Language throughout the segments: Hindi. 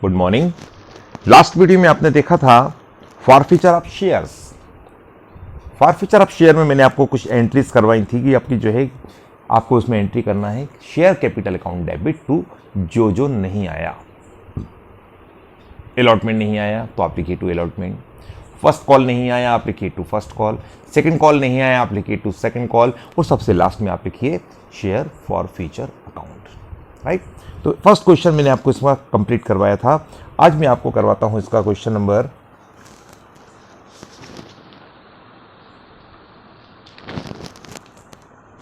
Good morning. लास्ट वीडियो में आपने देखा था forfeiture of shares. Forfeiture of share में मैंने आपको कुछ एंट्रीज करवाई थी कि आपकी जो है आपको उसमें एंट्री करना है share capital account debit to जो नहीं आया। अलॉटमेंट नहीं आया तो आप लिखिए टू अलॉटमेंट, फर्स्ट कॉल नहीं आया आप लिखिए to first call, second call नहीं आया आप लिखिए टू सेकंड कॉल, और सबसे लास्ट में आप लिखिए शेयर फॉरफीचर अकाउंट। राइट, तो फर्स्ट क्वेश्चन मैंने आपको इसमें कंप्लीट करवाया था। आज मैं आपको करवाता हूं इसका क्वेश्चन नंबर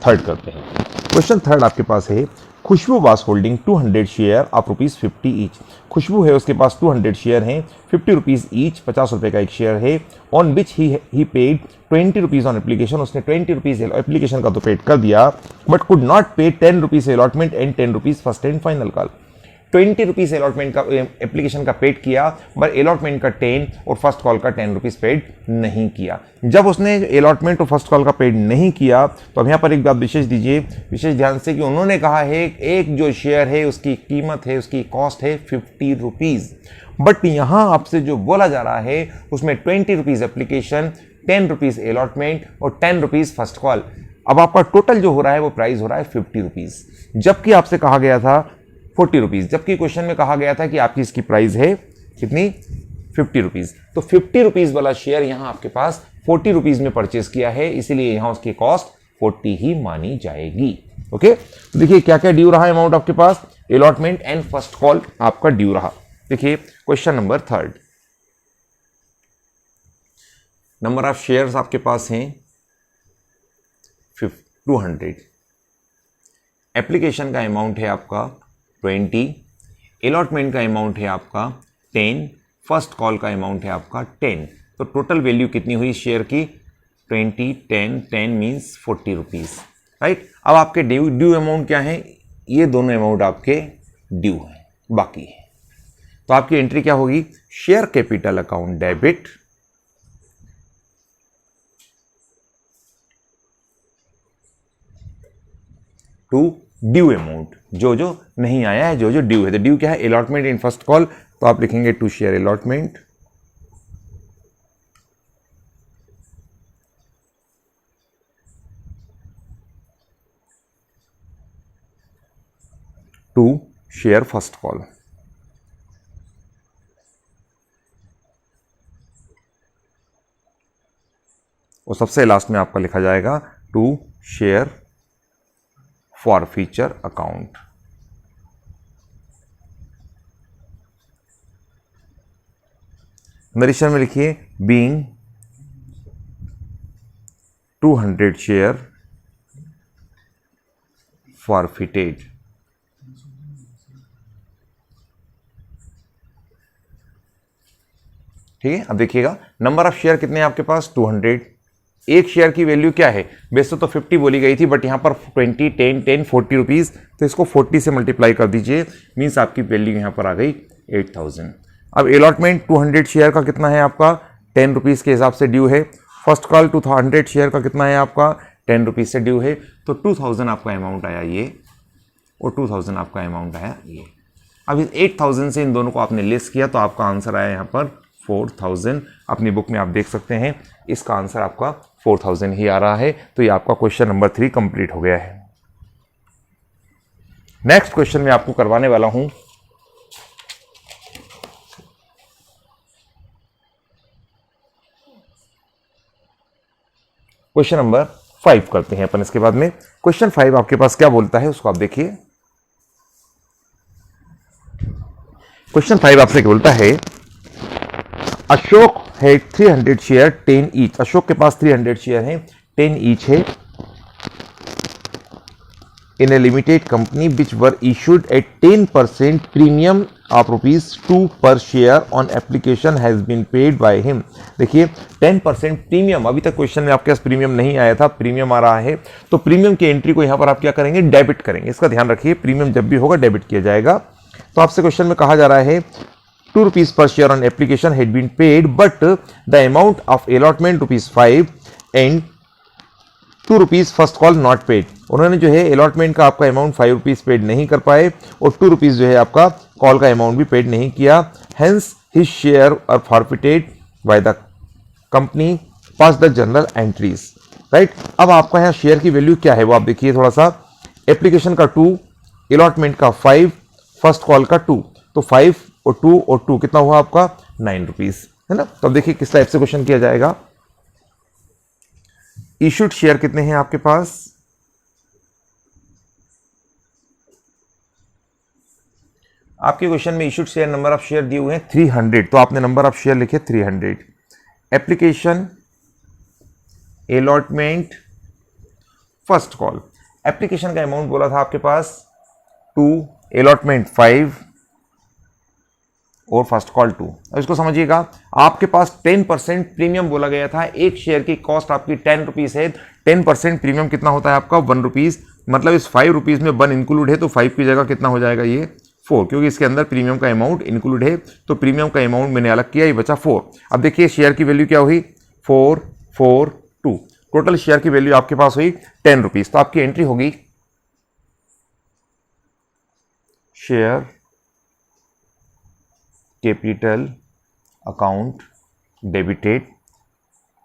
3 करते हैं। क्वेश्चन 3 आपके पास है, Khushboo was holding 200 share of ₹50 each. Khushboo है, उसके पास 200 शेयर हैं, ₹50 ईच, 50 रुपए का एक शेयर है। On which he paid ₹20 on application. उसने ₹20 एप्लीकेशन का तो पेड कर दिया, बट कुड नॉट पे ₹10 allotment and ₹10 first and final call. ₹20 allotment का एप्लीकेशन का पेड किया, बट अलॉटमेंट का 10 और फर्स्ट कॉल का ₹10 पेड नहीं किया। जब उसने अलॉटमेंट और फर्स्ट कॉल का पेड नहीं किया तो अब यहाँ पर एक बात विशेष दीजिए, विशेष ध्यान से, कि उन्होंने कहा है एक जो शेयर है उसकी कीमत है, उसकी कॉस्ट है ₹50, बट यहाँ आपसे जो बोला जा रहा है उसमें ₹20 एप्लीकेशन, ₹10 अलॉटमेंट और ₹10 फर्स्ट कॉल। अब आपका टोटल जो हो रहा है वो प्राइस हो रहा है ₹50, जबकि आपसे कहा गया था ₹40, जबकि क्वेश्चन में कहा गया था कि आपकी इसकी प्राइस है कितनी, ₹50। तो ₹50 वाला शेयर यहां आपके पास ₹40 में परचेस किया है, इसीलिए यहां उसकी कॉस्ट 40 ही मानी जाएगी। ओके, तो देखिए क्या क्या ड्यू रहा अमाउंट आपके पास, अलॉटमेंट एंड फर्स्ट कॉल आपका ड्यू रहा। देखिए question number 3, number of shares आपके पास हैं 200, एप्लीकेशन का अमाउंट है आपका 20, अलॉटमेंट का अमाउंट है आपका 10, फर्स्ट कॉल का अमाउंट है आपका 10। तो टोटल वैल्यू कितनी हुई शेयर की, 20, 10 मीन्स ₹40। राइट, अब आपके ड्यू अमाउंट क्या है, ये दोनों अमाउंट आपके ड्यू हैं, बाकी है। तो आपकी एंट्री क्या होगी, share capital account debit to due amount, जो नहीं आया है, जो ड्यू है। तो ड्यू क्या है, अलॉटमेंट इन फर्स्ट कॉल, तो आप लिखेंगे to share allotment to share first call. और सबसे लास्ट में आपका लिखा जाएगा to share forfeiture account. Narration में लिखिए बीइंग 200 शेयर फॉरफिटेड। ठीक है, अब देखिएगा नंबर ऑफ शेयर कितने हैं आपके पास, 200। एक शेयर की वैल्यू क्या है, वैसे तो 50 बोली गई थी, बट यहां पर 20, 10, ₹40, तो इसको 40 से मल्टीप्लाई कर दीजिए, मींस आपकी वैल्यू यहां पर आ गई 8000। अब अलॉटमेंट 200 शेयर का कितना है आपका, ₹10 के हिसाब से ड्यू है। फर्स्ट कॉल 200 शेयर का कितना है आपका, ₹10 से ड्यू है, तो 2000 आपका अमाउंट आया ये, और 2000 आपका अमाउंट आया ये। अब इस 8000 से इन दोनों को आपने लेस किया तो आपका आंसर आया यहाँ पर 4000। अपनी बुक में आप देख सकते हैं इसका आंसर आपका 4000 ही आ रहा है। तो ये आपका क्वेश्चन नंबर 3 कंप्लीट हो गया है। नेक्स्ट क्वेश्चन मैं आपको करवाने वाला हूं क्वेश्चन नंबर 5 करते हैं अपन इसके बाद में। क्वेश्चन 5 आपके पास क्या बोलता है उसको आप देखिए। क्वेश्चन 5 आपसे क्या बोलता है, अशोक है 300 शेयर 10 ईच। अशोक के पास 300 शेयर हैं, 10 ईच है, in a limited company which were issued at 10% premium of ₹2 per share on application has been paid by him. देखिए 10% प्रीमियम, अभी तक क्वेश्चन में आपके पास प्रीमियम नहीं आया था, प्रीमियम आ रहा है, तो प्रीमियम की एंट्री को यहां पर आप क्या करेंगे, डेबिट करेंगे। इसका ध्यान रखिए, प्रीमियम जब भी होगा डेबिट किया जाएगा। तो आपसे क्वेश्चन में कहा जा रहा है ₹2 per share on application had been paid, but the amount of allotment ₹5 and ₹2 first call not paid. उन्होंने जो है अलॉटमेंट का आपका अमाउंट ₹5 पेड नहीं कर पाए और ₹2 जो है आपका कॉल का अमाउंट भी पेड नहीं किया, hence his share are forfeited by the company pass the general entries, right. अब आपका यहाँ शेयर की वैल्यू क्या है वो आप देखिए थोड़ा सा। एप्लीकेशन का 2, अलॉटमेंट का 5, फर्स्ट कॉल का 2, तो 5 और 2 और 2 कितना हुआ आपका 9 रुपीज, है ना। तो अब देखिए किस टाइप से क्वेश्चन किया जाएगा। इशूड शेयर कितने हैं आपके पास, आपके क्वेश्चन में issued share number of share दिए हुए हैं 300, तो आपने नंबर ऑफ शेयर लिखे 300। Application, allotment, first call. Application का अमाउंट बोला था आपके पास 2, अलॉटमेंट 5 और फर्स्ट कॉल 2। अब इसको समझिएगा, आपके पास 10% प्रीमियम बोला गया था, एक शेयर की कॉस्ट आपकी 10 रुपीज है, 10% प्रीमियम कितना होता है आपका 1 रुपीज, मतलब इस 5 रुपीज में 1 इंक्लूड है, तो 5 की जगह कितना हो जाएगा ये 4, क्योंकि इसके अंदर प्रीमियम का अमाउंट इंक्लूड है, तो प्रीमियम का अमाउंट मैंने अलग किया, ये बचा 4। अब देखिए शेयर की वैल्यू क्या हुई 4, 4, 2, टोटल शेयर की वैल्यू आपके पास हुई 10 रुपीज। तो आपकी एंट्री होगी शेयर कैपिटल अकाउंट डेबिटेड,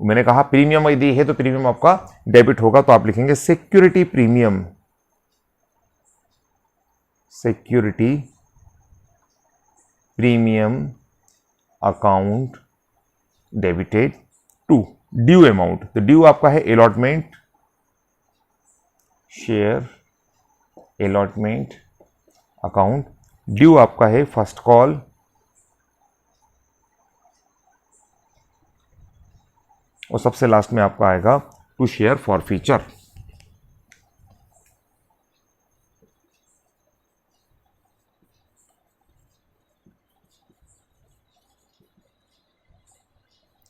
मैंने कहा प्रीमियम यदि है तो प्रीमियम आपका डेबिट होगा, तो आप लिखेंगे security premium, security premium account debited to due amount, तो ड्यू आपका है allotment, share allotment account, due आपका है फर्स्ट कॉल, और सबसे लास्ट में आपका आएगा टू शेयर फॉर फीचर।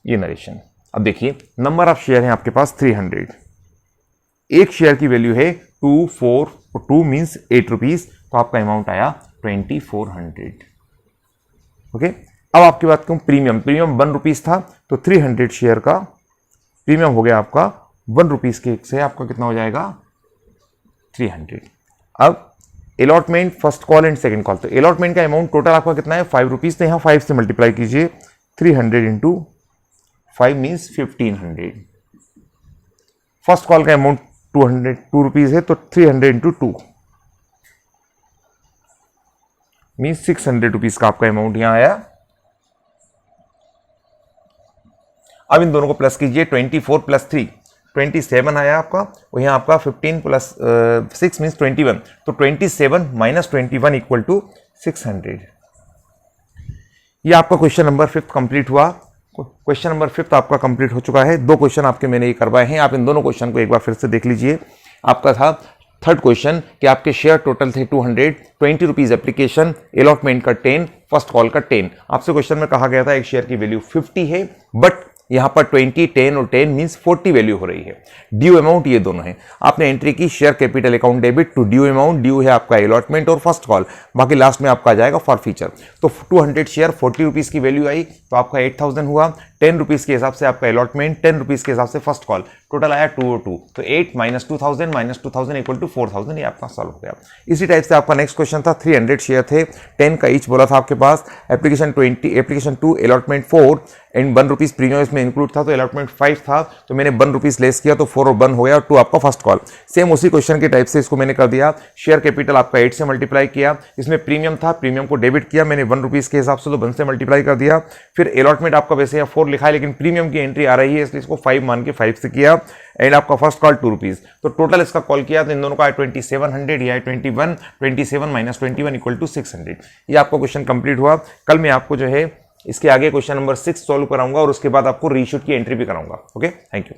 ये नरेशन। अब देखिए नंबर ऑफ शेयर है आपके पास 300, एक शेयर की वैल्यू है 2, 4 और 2 मीन्स 8 रुपीज, तो आपका अमाउंट आया 2400। ओके, अब आपकी बात करूं प्रीमियम, प्रीमियम 1 रुपीज था, तो 300 शेयर का प्रीमियम हो गया आपका 1 रुपीज के से आपका कितना हो जाएगा 300। अब allotment, first call and second call, तो अलॉटमेंट का अमाउंट टोटल आपका कितना है 5 रुपीज, तो यहां 5 से मल्टीप्लाई कीजिए, 300 इंटू 5 मीन्स 1500। फर्स्ट कॉल का अमाउंट 2 रुपीज है, तो 300 इंटू 2 मीन्स 600 रुपीज का आपका अमाउंट यहां आया। अब इन दोनों को प्लस कीजिए, 24 प्लस 3 27 आया आपका, और यहाँ आपका 15 प्लस 6 मीन्स 21, तो 27 माइनस 21 इक्वल टू 600। ये आपका क्वेश्चन नंबर 5 कंप्लीट हुआ। क्वेश्चन नंबर 5 आपका कंप्लीट हो चुका है। 2 क्वेश्चन आपके मैंने ये करवाए हैं, आप इन दोनों क्वेश्चन को एक बार फिर से देख लीजिए। आपका था थर्ड क्वेश्चन कि आपके शेयर टोटल थे 200, 20 रुपीज एप्लीकेशन, अलॉटमेंट का 10, फर्स्ट कॉल का 10। आपसे क्वेश्चन में कहा गया था एक शेयर की वैल्यू 50 है, बट यहां पर 20, 10 और 10 मींस 40 वैल्यू हो रही है। ड्यू अमाउंट ये दोनों है, आपने एंट्री की share capital account debit to due amount, due है आपका अलॉटमेंट और फर्स्ट कॉल, बाकी लास्ट में आपका आ जाएगा फॉर फीचर। तो 200 शेयर 40 रुपीज की वैल्यू आई, तो आपका 8000 हुआ। 10 रुपीज के हिसाब से आपका अलॉटमेंट, 10 रुपीज के हिसाब से फर्स्ट कॉल, टोटल आया 2 और 2, तो 8 माइनस 2000 इक्वल टू 4000, ये आपका सॉल्व हो गया। इसी टाइप से आपका नेक्स्ट क्वेश्चन था 300 शेयर थे, 10 का ईच बोला था आपके पास, application 20, application 2, allotment 4 and 1 rupees premium इसमें इंक्लूड था, तो अलॉटमेंट 5 था, तो मैंने 1 रुपीज लेस किया, तो 4 और 1 हो गया, 2 आपका फर्स्ट कॉल। सेम उसी क्वेश्चन के टाइप से इसको मैंने कर दिया, शेयर कैपिटल आपका 8 से मल्टीप्लाई किया, इसमें प्रीमियम था, प्रीमियम को डेबिट किया मैंने 1 रुपीज के हिसाब से, तो 1 से मल्टीप्लाई कर दिया। फिर अलॉटमेंट आपका वैसे यहाँ 4 लिखा है, लेकिन प्रीमियम की एंट्री आ रही है इसलिए इसको 5 मान के 5 से किया, एंड आपका फर्स्ट कॉल 2 रुपीज, तो टोटल इसका कॉल किया, तो इन दोनों का 2700, या 21, 27 माइनस 21 इक्वल टू 600। ये आपका क्वेश्चन कंप्लीट हुआ। कल मैं आपको जो है इसके आगे क्वेश्चन नंबर 6 सॉल्व कराऊंगा, और उसके बाद आपको रीशूट की एंट्री भी कराऊंगा। Okay, thank you.